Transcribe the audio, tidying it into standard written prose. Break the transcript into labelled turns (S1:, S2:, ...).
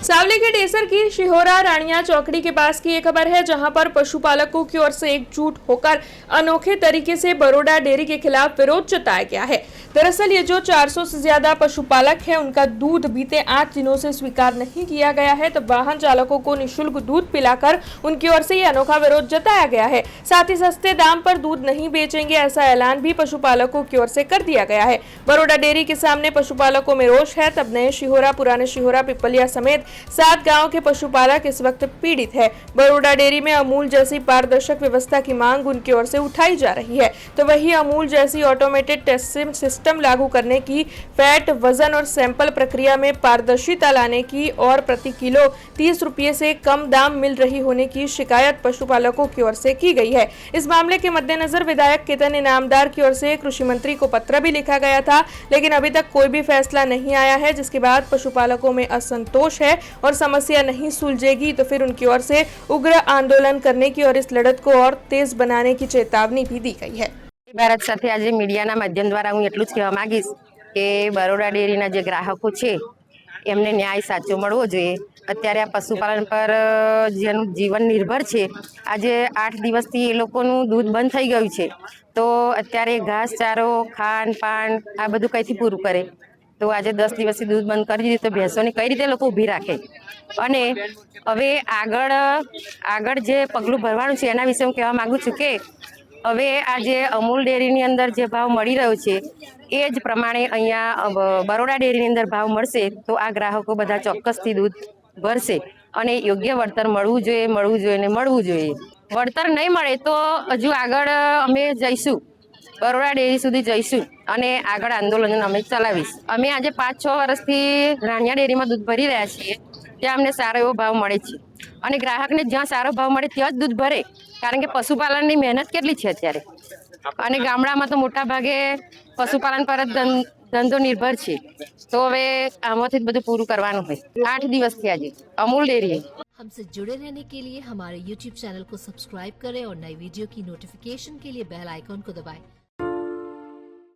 S1: सावली के डेसर की शिहोरा रानिया चौकड़ी के पास की ये खबर है, जहां पर पशुपालकों की ओर से एकजुट होकर अनोखे तरीके से बरोडा डेयरी के खिलाफ विरोध जताया गया है। दरअसल ये जो 400 से ज्यादा पशुपालक हैं, उनका दूध बीते 8 दिनों से स्वीकार नहीं किया गया है, तो वाहन चालकों को निःशुल्क दूध पिलाकर उनकी ओर से ये अनोखा विरोध जताया गया है। साथ ही सस्ते दाम पर दूध नहीं बेचेंगे, ऐसा ऐलान भी पशुपालकों की ओर से कर दिया गया है। बरोडा डेयरी के सामने पशुपालकों में रोष है। तब नए शिहोरा, पुराने शिहोरा, पिपलिया समेत 7 गांव के पशुपालक इस वक्त पीड़ित है। बरोडा डेयरी में अमूल जैसी पारदर्शक व्यवस्था की मांग उनकी ओर से उठाई जा रही है, तो वही अमूल जैसी ऑटोमेटेड टेस्टिंग सिस्टम लागू करने की, फैट, वजन और सैंपल प्रक्रिया में पारदर्शिता लाने की और प्रति किलो 30 रुपये से कम दाम मिल रही होने की शिकायत पशुपालकों की ओर से की गई है। इस मामले के मद्देनजर विधायक केतन इनामदार की ओर से कृषि मंत्री को पत्र भी लिखा गया था, लेकिन अभी तक कोई भी फैसला नहीं आया है, जिसके बाद पशुपालकों में असंतोष है और समस्या नहीं सुलझेगी तो फिर उनकी ओर से उग्र आंदोलन करने की और इस लड़त को और तेज बनाने की चेतावनी भी दी गई है।
S2: ભારત સાથે આજે મીડિયાના માધ્યમ દ્વારા હું એટલું જ કહેવા માંગીશ કે બરોડા ડેરીના જે ગ્રાહકો છે એમને ન્યાય સાચો મળવો જોઈએ। અત્યારે આ પશુપાલન પર જેનું જીવન નિર્ભર છે, આજે 8 દિવસથી એ લોકોનું દૂધ બંધ થઈ ગયું છે, તો અત્યારે ઘાસ ચારો ખાન પાન આ બધું કઈથી પૂરું કરે? તો આજે 10 દિવસથી દૂધ બંધ કરી દીધું, તો ભેંસોને કઈ રીતે લોકો ઊભી રાખે? અને હવે આગળ જે પગલું ભરવાનું છે એના વિશે હું કહેવા માંગુ છું કે હવે આ જે અમૂલ ડેરીની અંદર જે ભાવ મળી રહ્યો છે એ જ પ્રમાણે અહીંયા બરોડા ડેરીની અંદર ભાવ મળશે તો આ ગ્રાહકો બધા ચોક્કસથી દૂધ ભરશે અને યોગ્ય વળતર મળવું જોઈએ। વળતર નહીં મળે તો હજુ આગળ અમે જઈશું, બરોડા ડેરી સુધી જઈશું અને આગળ આંદોલન અમે ચલાવીશ। અમે આજે 5-6 વર્ષથી રાણિયા ડેરીમાં દૂધ ભરી રહ્યા છીએ, ત્યાં અમને સારો એવો ભાવ મળે છે અને ગ્રાહકને જ્યાં સારો ભાવ મળે ત્યાં જ દૂધ ભરે, કારણ કે પશુપાલનની મહેનત કેટલી છે અત્યારે, અને ગામડામાં તો મોટા ભાગે પશુપાલન પર જ ધંધો નિર્ભર છે, તો હવે આમાંથી જ બધું પૂરું કરવાનું હોય। 8 દિવસથી આજે अमूल डेयरी।
S3: हमसे जुड़े रहने के लिए हमारे YouTube चैनल को सब्सक्राइब करें और नई वीडियो की नोटिफिकेशन के लिए बेल आइकॉन को दबाएं।